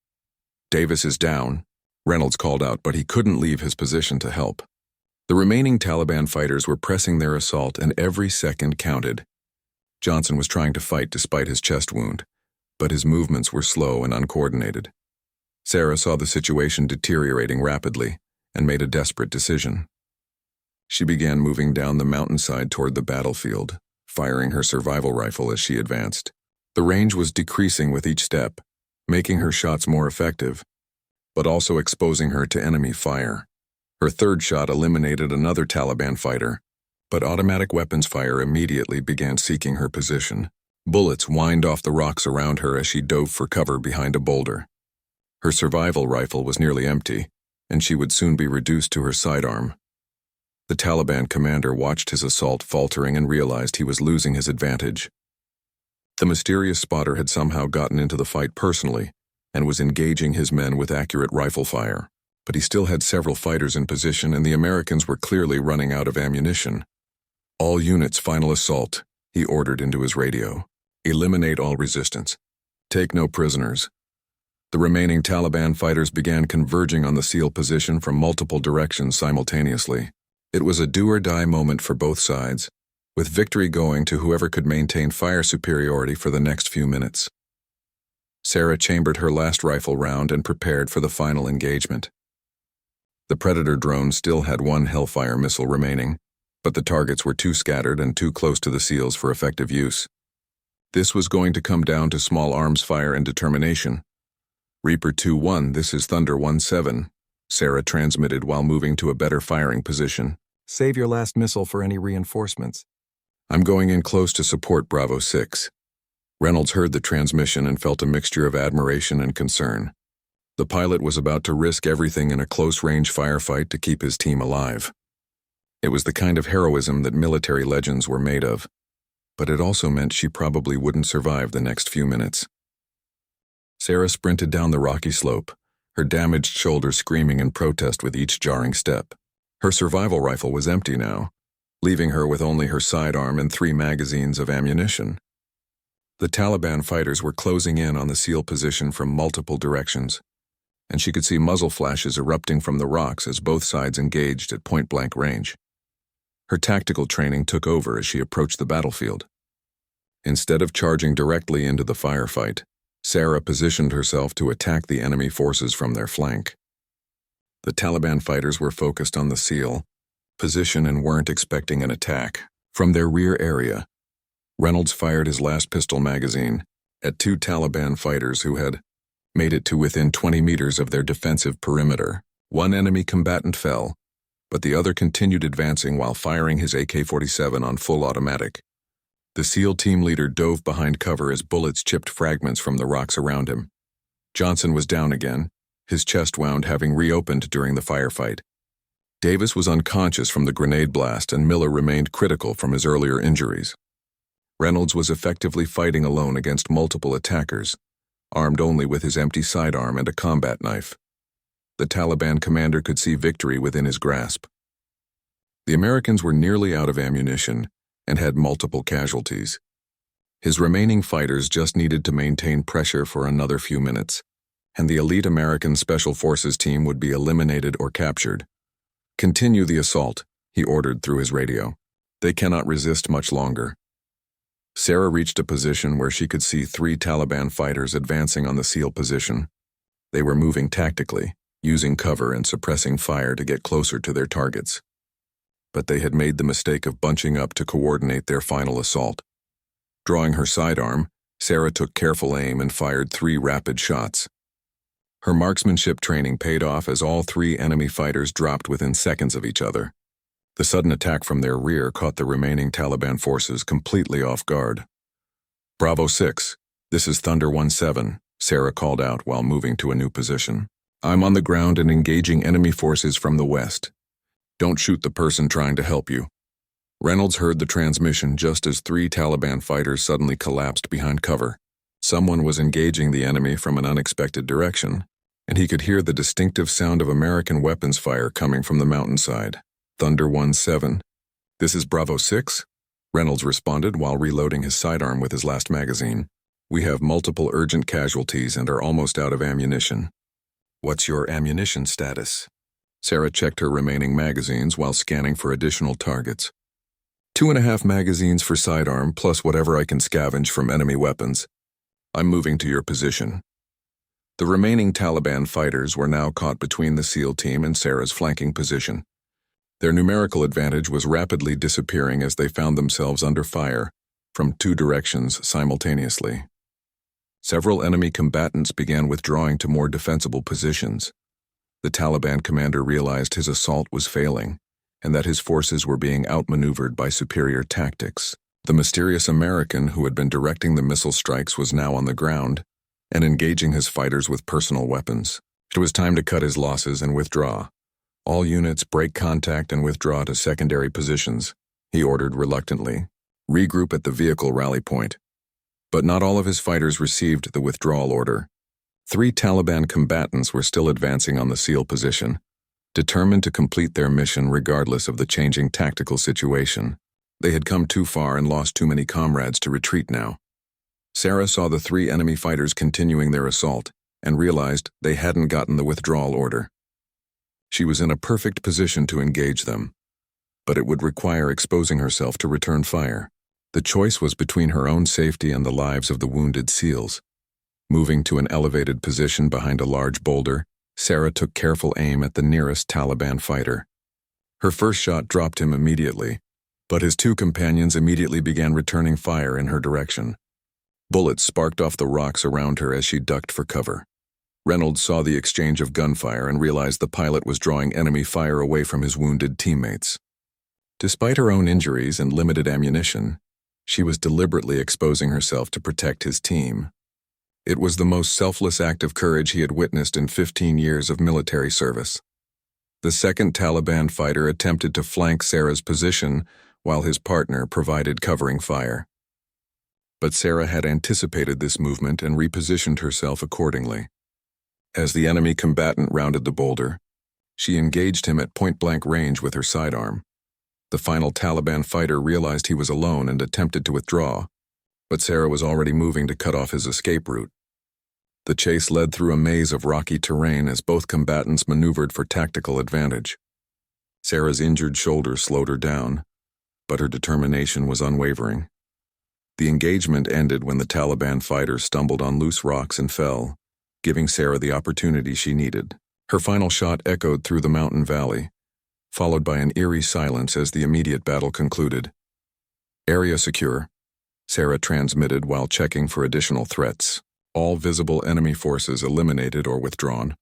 "Davis is down," Reynolds called out, but he couldn't leave his position to help. The remaining Taliban fighters were pressing their assault, and every second counted. Johnson was trying to fight despite his chest wound, but his movements were slow and uncoordinated. Sarah saw the situation deteriorating rapidly and made a desperate decision. She began moving down the mountainside toward the battlefield, firing her survival rifle as she advanced. The range was decreasing with each step, making her shots more effective, but also exposing her to enemy fire. Her third shot eliminated another Taliban fighter, but automatic weapons fire immediately began seeking her position. Bullets whined off the rocks around her as she dove for cover behind a boulder. Her survival rifle was nearly empty, and she would soon be reduced to her sidearm. The Taliban commander watched his assault faltering and realized he was losing his advantage. The mysterious spotter had somehow gotten into the fight personally and was engaging his men with accurate rifle fire, but he still had several fighters in position and the Americans were clearly running out of ammunition. "All units, final assault," he ordered into his radio. "Eliminate all resistance. Take no prisoners." The remaining Taliban fighters began converging on the SEAL position from multiple directions simultaneously. It was a do-or-die moment for both sides, with victory going to whoever could maintain fire superiority for the next few minutes. Sarah chambered her last rifle round and prepared for the final engagement. The Predator drone still had 1 Hellfire missile remaining, but the targets were too scattered and too close to the SEALs for effective use. This was going to come down to small arms fire and determination. "Reaper 2-1, this is Thunder 1-7, Sarah transmitted while moving to a better firing position. "Save your last missile for any reinforcements." "I'm going in close to support Bravo 6. Reynolds heard the transmission and felt a mixture of admiration and concern. The pilot was about to risk everything in a close-range firefight to keep his team alive. It was the kind of heroism that military legends were made of, but it also meant she probably wouldn't survive the next few minutes. Sarah sprinted down the rocky slope, her damaged shoulder screaming in protest with each jarring step. Her survival rifle was empty now, leaving her with only her sidearm and 3 magazines of ammunition. The Taliban fighters were closing in on the SEAL position from multiple directions, and she could see muzzle flashes erupting from the rocks as both sides engaged at point-blank range. Her tactical training took over as she approached the battlefield. Instead of charging directly into the firefight, Sarah positioned herself to attack the enemy forces from their flank. The Taliban fighters were focused on the SEAL position and weren't expecting an attack. From their rear area, Reynolds fired his last pistol magazine at 2 Taliban fighters who had made it to within 20 meters of their defensive perimeter. One enemy combatant fell, but the other continued advancing while firing his AK-47 on full automatic. The SEAL team leader dove behind cover as bullets chipped fragments from the rocks around him. Johnson was down again, his chest wound having reopened during the firefight. Davis was unconscious from the grenade blast, and Miller remained critical from his earlier injuries. Reynolds was effectively fighting alone against multiple attackers, armed only with his empty sidearm and a combat knife. The Taliban commander could see victory within his grasp. The Americans were nearly out of ammunition and had multiple casualties. His remaining fighters just needed to maintain pressure for another few minutes, and the elite American Special Forces team would be eliminated or captured. "Continue the assault," he ordered through his radio. "They cannot resist much longer." Sarah reached a position where she could see 3 Taliban fighters advancing on the SEAL position. They were moving tactically, using cover and suppressing fire to get closer to their targets. But they had made the mistake of bunching up to coordinate their final assault. Drawing her sidearm, Sarah took careful aim and fired 3 rapid shots. Her marksmanship training paid off as all 3 enemy fighters dropped within seconds of each other. The sudden attack from their rear caught the remaining Taliban forces completely off guard. "Bravo 6, this is Thunder 17, Sarah called out while moving to a new position. "I'm on the ground and engaging enemy forces from the west. Don't shoot the person trying to help you." Reynolds heard the transmission just as 3 Taliban fighters suddenly collapsed behind cover. Someone was engaging the enemy from an unexpected direction, and he could hear the distinctive sound of American weapons fire coming from the mountainside. "Thunder 17, this is Bravo 6, Reynolds responded while reloading his sidearm with his last magazine. "We have multiple urgent casualties and are almost out of ammunition." "What's your ammunition status?" Sarah checked her remaining magazines while scanning for additional targets. 2.5 magazines for sidearm, plus whatever I can scavenge from enemy weapons. I'm moving to your position. The remaining Taliban fighters were now caught between the SEAL team and Sarah's flanking position. Their numerical advantage was rapidly disappearing as they found themselves under fire from 2 directions simultaneously. Several enemy combatants began withdrawing to more defensible positions. The Taliban commander realized his assault was failing, and that his forces were being outmaneuvered by superior tactics. The mysterious American who had been directing the missile strikes was now on the ground and engaging his fighters with personal weapons. It was time to cut his losses and withdraw. "All units break contact and withdraw to secondary positions," he ordered reluctantly. "Regroup at the vehicle rally point." But not all of his fighters received the withdrawal order. 3 Taliban combatants were still advancing on the SEAL position, determined to complete their mission regardless of the changing tactical situation. They had come too far and lost too many comrades to retreat now. Sarah saw the 3 enemy fighters continuing their assault and realized they hadn't gotten the withdrawal order. She was in a perfect position to engage them, but it would require exposing herself to return fire. The choice was between her own safety and the lives of the wounded SEALs. Moving to an elevated position behind a large boulder, Sarah took careful aim at the nearest Taliban fighter. Her first shot dropped him immediately, but his 2 companions immediately began returning fire in her direction. Bullets sparked off the rocks around her as she ducked for cover. Reynolds saw the exchange of gunfire and realized the pilot was drawing enemy fire away from his wounded teammates. Despite her own injuries and limited ammunition, she was deliberately exposing herself to protect his team. It was the most selfless act of courage he had witnessed in 15 years of military service. The second Taliban fighter attempted to flank Sarah's position while his partner provided covering fire. But Sarah had anticipated this movement and repositioned herself accordingly. As the enemy combatant rounded the boulder, she engaged him at point-blank range with her sidearm. The final Taliban fighter realized he was alone and attempted to withdraw, but Sarah was already moving to cut off his escape route. The chase led through a maze of rocky terrain as both combatants maneuvered for tactical advantage. Sarah's injured shoulder slowed her down, but her determination was unwavering. The engagement ended when the Taliban fighter stumbled on loose rocks and fell, giving Sarah the opportunity she needed. Her final shot echoed through the mountain valley, followed by an eerie silence as the immediate battle concluded. "Area secure," Sarah transmitted while checking for additional threats. All visible enemy forces eliminated or withdrawn.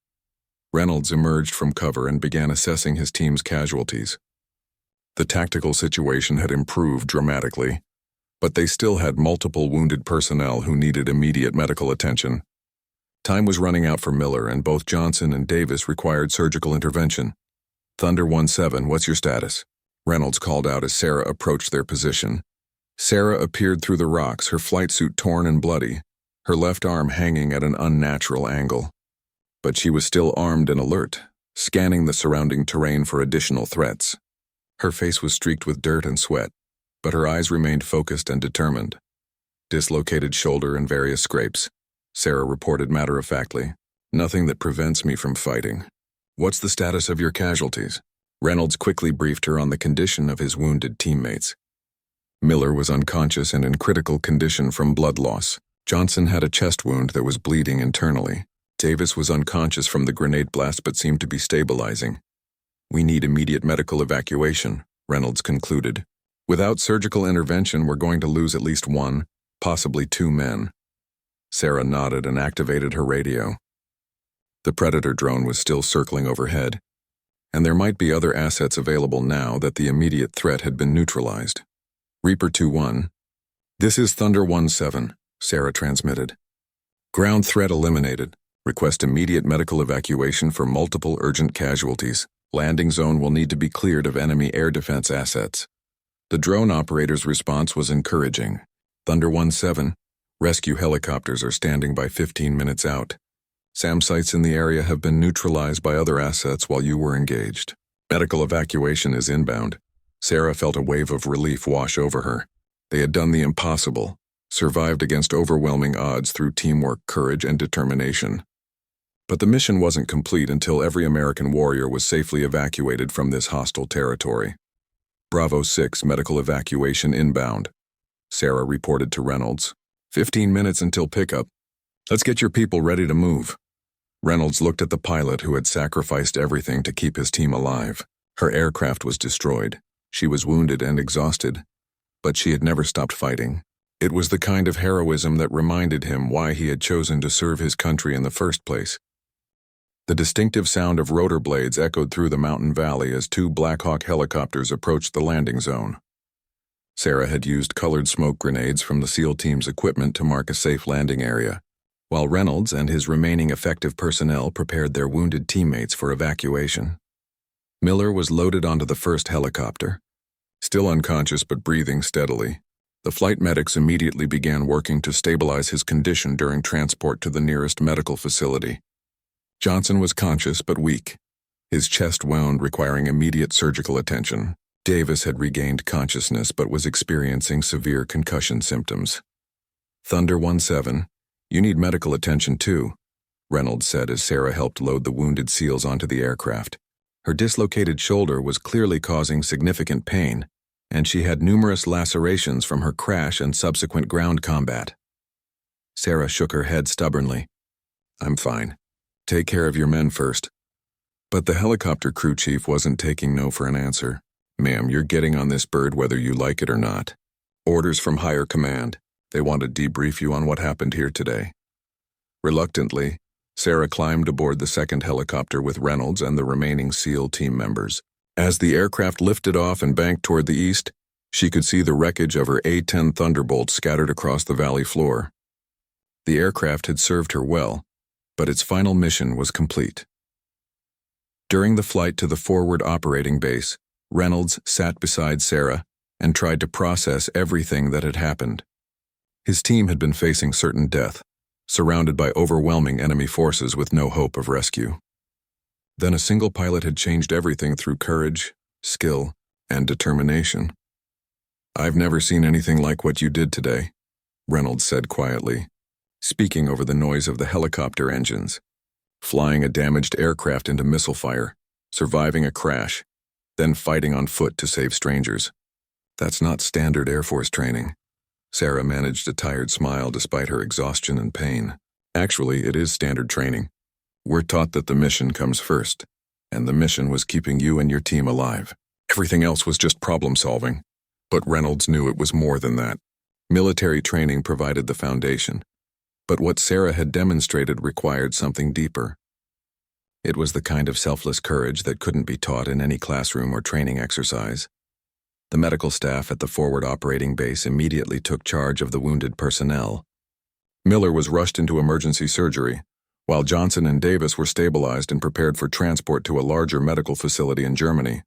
Reynolds emerged from cover and began assessing his team's casualties. The tactical situation had improved dramatically, but they still had multiple wounded personnel who needed immediate medical attention. Time was running out for Miller, and both Johnson and Davis required surgical intervention. "Thunder 17, what's your status?" Reynolds called out as Sarah approached their position. Sarah appeared through the rocks, her flight suit torn and bloody, her left arm hanging at an unnatural angle. But she was still armed and alert, scanning the surrounding terrain for additional threats. Her face was streaked with dirt and sweat, but her eyes remained focused and determined. "Dislocated shoulder and various scrapes," Sarah reported matter-of-factly. "Nothing that prevents me from fighting." "What's the status of your casualties?" Reynolds quickly briefed her on the condition of his wounded teammates. Miller was unconscious and in critical condition from blood loss. Johnson had a chest wound that was bleeding internally. Davis was unconscious from the grenade blast but seemed to be stabilizing. "We need immediate medical evacuation," Reynolds concluded. "Without surgical intervention, we're going to lose at least one, possibly two men." Sarah nodded and activated her radio. The Predator drone was still circling overhead, and there might be other assets available now that the immediate threat had been neutralized. "Reaper 2-1. This is Thunder 17, Sarah transmitted. "Ground threat eliminated. Request immediate medical evacuation for multiple urgent casualties. Landing zone will need to be cleared of enemy air defense assets." The drone operator's response was encouraging. "Thunder 17, rescue helicopters are standing by 15 minutes out. SAM sites in the area have been neutralized by other assets while you were engaged. Medical evacuation is inbound." Sarah felt a wave of relief wash over her. They had done the impossible, survived against overwhelming odds through teamwork, courage, and determination. But the mission wasn't complete until every American warrior was safely evacuated from this hostile territory. "Bravo 6, medical evacuation inbound," Sarah reported to Reynolds. 15 minutes until pickup. Let's get your people ready to move." Reynolds looked at the pilot who had sacrificed everything to keep his team alive. Her aircraft was destroyed. She was wounded and exhausted, but she had never stopped fighting. It was the kind of heroism that reminded him why he had chosen to serve his country in the first place. The distinctive sound of rotor blades echoed through the mountain valley as two Black Hawk helicopters approached the landing zone. Sarah had used colored smoke grenades from the SEAL team's equipment to mark a safe landing area, while Reynolds and his remaining effective personnel prepared their wounded teammates for evacuation. Miller was loaded onto the first helicopter. Still unconscious but breathing steadily, the flight medics immediately began working to stabilize his condition during transport to the nearest medical facility. Johnson was conscious but weak, his chest wound requiring immediate surgical attention. Davis had regained consciousness but was experiencing severe concussion symptoms. "Thunder 17, you need medical attention too," Reynolds said as Sarah helped load the wounded SEALs onto the aircraft. Her dislocated shoulder was clearly causing significant pain, and she had numerous lacerations from her crash and subsequent ground combat. Sarah shook her head stubbornly. "I'm fine. Take care of your men first." But the helicopter crew chief wasn't taking no for an answer. "Ma'am, you're getting on this bird whether you like it or not. Orders from higher command. They want to debrief you on what happened here today." Reluctantly, Sarah climbed aboard the second helicopter with Reynolds and the remaining SEAL team members. As the aircraft lifted off and banked toward the east, she could see the wreckage of her A-10 Thunderbolt scattered across the valley floor. The aircraft had served her well, but its final mission was complete. During the flight to the forward operating base, Reynolds sat beside Sarah and tried to process everything that had happened. His team had been facing certain death, surrounded by overwhelming enemy forces with no hope of rescue. Then a single pilot had changed everything through courage, skill, and determination. "I've never seen anything like what you did today," Reynolds said quietly, speaking over the noise of the helicopter engines. Flying a damaged aircraft into missile fire, surviving a crash, then fighting on foot to save strangers. That's not standard Air Force training. Sarah managed a tired smile despite her exhaustion and pain. Actually, it is standard training. We're taught that the mission comes first, and the mission was keeping you and your team alive. Everything else was just problem solving. But Reynolds knew it was more than that. Military training provided the foundation, but what Sarah had demonstrated required something deeper. It was the kind of selfless courage that couldn't be taught in any classroom or training exercise. The medical staff at the forward operating base immediately took charge of the wounded personnel. Miller was rushed into emergency surgery, while Johnson and Davis were stabilized and prepared for transport to a larger medical facility in Germany.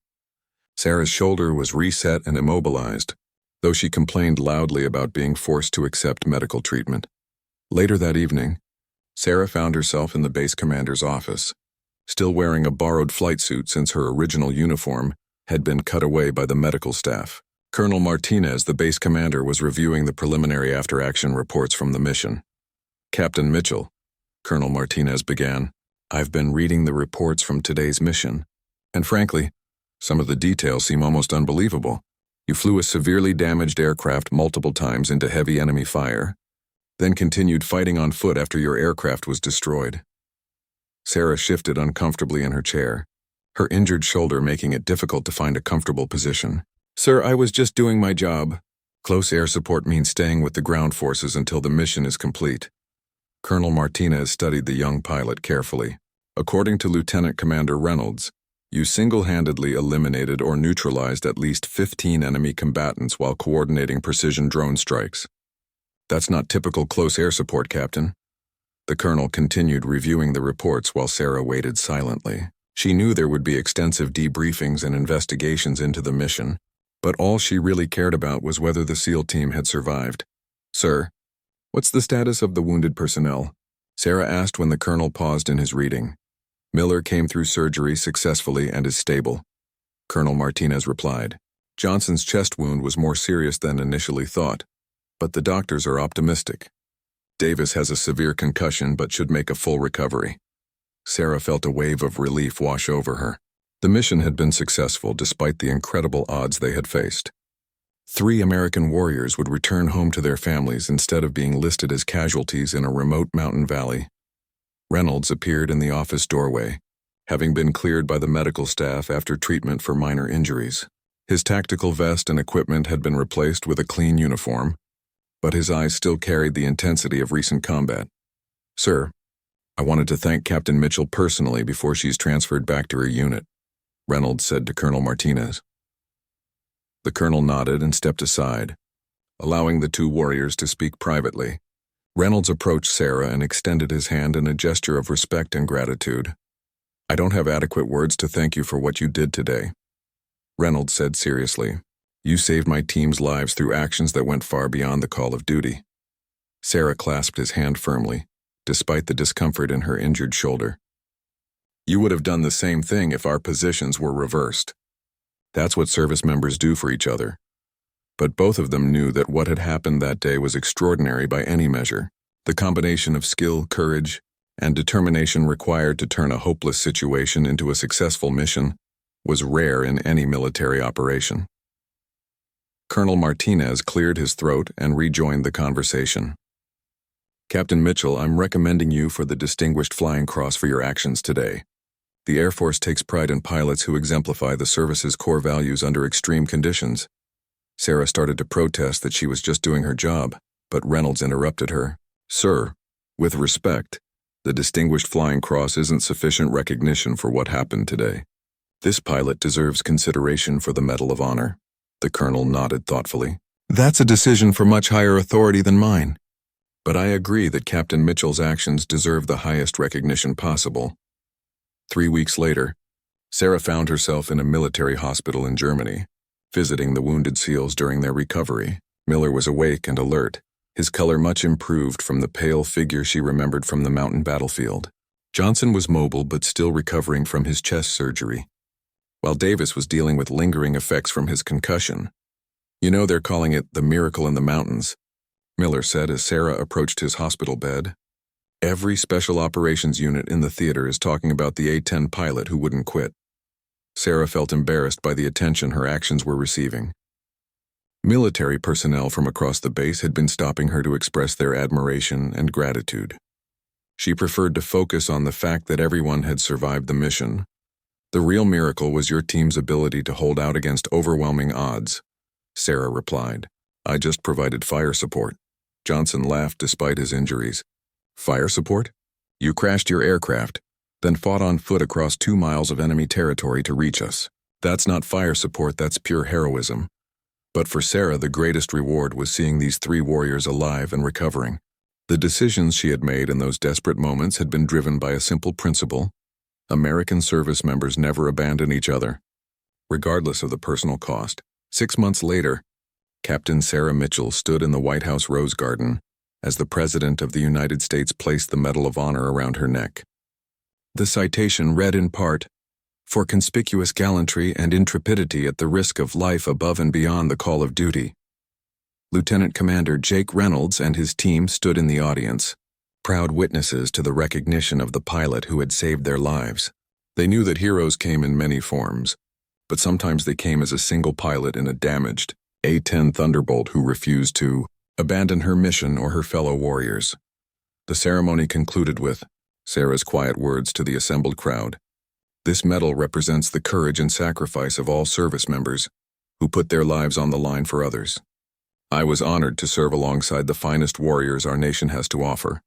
Sarah's shoulder was reset and immobilized, though she complained loudly about being forced to accept medical treatment. Later that evening, Sarah found herself in the base commander's office, still wearing a borrowed flight suit since her original uniform had been cut away by the medical staff. Colonel Martinez, the base commander, was reviewing the preliminary after-action reports from the mission. "Captain Mitchell," Colonel Martinez began, "I've been reading the reports from today's mission, and frankly, some of the details seem almost unbelievable. You flew a severely damaged aircraft multiple times into heavy enemy fire, then continued fighting on foot after your aircraft was destroyed." Sarah shifted uncomfortably in her chair, her injured shoulder making it difficult to find a comfortable position. "Sir, I was just doing my job. Close air support means staying with the ground forces until the mission is complete." Colonel Martinez studied the young pilot carefully. "According to Lieutenant Commander Reynolds, you single-handedly eliminated or neutralized at least 15 enemy combatants while coordinating precision drone strikes. That's not typical close air support, Captain." The colonel continued reviewing the reports while Sarah waited silently. She knew there would be extensive debriefings and investigations into the mission, but all she really cared about was whether the SEAL team had survived. "Sir, what's the status of the wounded personnel?" Sarah asked when the colonel paused in his reading. "Miller came through surgery successfully and is stable," Colonel Martinez replied. "Johnson's chest wound was more serious than initially thought, but the doctors are optimistic. Davis has a severe concussion but should make a full recovery." Sarah felt a wave of relief wash over her. The mission had been successful despite the incredible odds they had faced. 3 American warriors would return home to their families instead of being listed as casualties in a remote mountain valley. Reynolds appeared in the office doorway, having been cleared by the medical staff after treatment for minor injuries. His tactical vest and equipment had been replaced with a clean uniform, but his eyes still carried the intensity of recent combat. "Sir, I wanted to thank Captain Mitchell personally before she's transferred back to her unit," Reynolds said to Colonel Martinez. The colonel nodded and stepped aside, allowing the 2 warriors to speak privately. Reynolds approached Sarah and extended his hand in a gesture of respect and gratitude. "I don't have adequate words to thank you for what you did today," Reynolds said seriously. "You saved my team's lives through actions that went far beyond the call of duty." Sarah clasped his hand firmly, despite the discomfort in her injured shoulder. "You would have done the same thing if our positions were reversed. That's what service members do for each other." But both of them knew that what had happened that day was extraordinary by any measure. The combination of skill, courage, and determination required to turn a hopeless situation into a successful mission was rare in any military operation. Colonel Martinez cleared his throat and rejoined the conversation. "Captain Mitchell, I'm recommending you for the Distinguished Flying Cross for your actions today. The Air Force takes pride in pilots who exemplify the service's core values under extreme conditions." Sarah started to protest that she was just doing her job, but Reynolds interrupted her. "Sir, with respect, the Distinguished Flying Cross isn't sufficient recognition for what happened today. This pilot deserves consideration for the Medal of Honor." The colonel nodded thoughtfully. "That's a decision for much higher authority than mine. But I agree that Captain Mitchell's actions deserve the highest recognition possible." 3 weeks later, Sarah found herself in a military hospital in Germany, visiting the wounded SEALs during their recovery. Miller was awake and alert, his color much improved from the pale figure she remembered from the mountain battlefield. Johnson was mobile but still recovering from his chest surgery, while Davis was dealing with lingering effects from his concussion. "You know, they're calling it the miracle in the mountains. Miller said as Sarah approached his hospital bed. Every special operations unit in the theater is talking about the A-10 pilot who wouldn't quit. Sarah felt embarrassed by the attention her actions were receiving. Military personnel from across the base had been stopping her to express their admiration and gratitude. She preferred to focus on the fact that everyone had survived the mission. The real miracle was your team's ability to hold out against overwhelming odds, Sarah replied. I just provided fire support. Johnson laughed despite his injuries. Fire support? You crashed your aircraft, then fought on foot across 2 miles of enemy territory to reach us. That's not fire support, that's pure heroism. But for Sarah, the greatest reward was seeing these 3 warriors alive and recovering. The decisions she had made in those desperate moments had been driven by a simple principle. American service members never abandon each other, regardless of the personal cost. 6 months later, Captain Sarah Mitchell stood in the White House Rose Garden as the President of the United States placed the Medal of Honor around her neck. The citation read in part, "For conspicuous gallantry and intrepidity at the risk of life above and beyond the call of duty." Lieutenant Commander Jake Reynolds and his team stood in the audience, proud witnesses to the recognition of the pilot who had saved their lives. They knew that heroes came in many forms, but sometimes they came as a single pilot in a damaged A-10 Thunderbolt who refused to abandon her mission or her fellow warriors. The ceremony concluded with Sarah's quiet words to the assembled crowd. This medal represents the courage and sacrifice of all service members who put their lives on the line for others. I was honored to serve alongside the finest warriors our nation has to offer.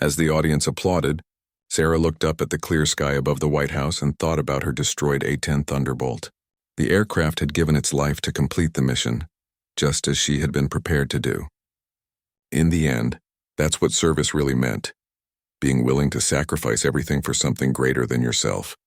As the audience applauded, Sarah looked up at the clear sky above the White House and thought about her destroyed A-10 Thunderbolt. The aircraft had given its life to complete the mission, just as she had been prepared to do. In the end, that's what service really meant, being willing to sacrifice everything for something greater than yourself.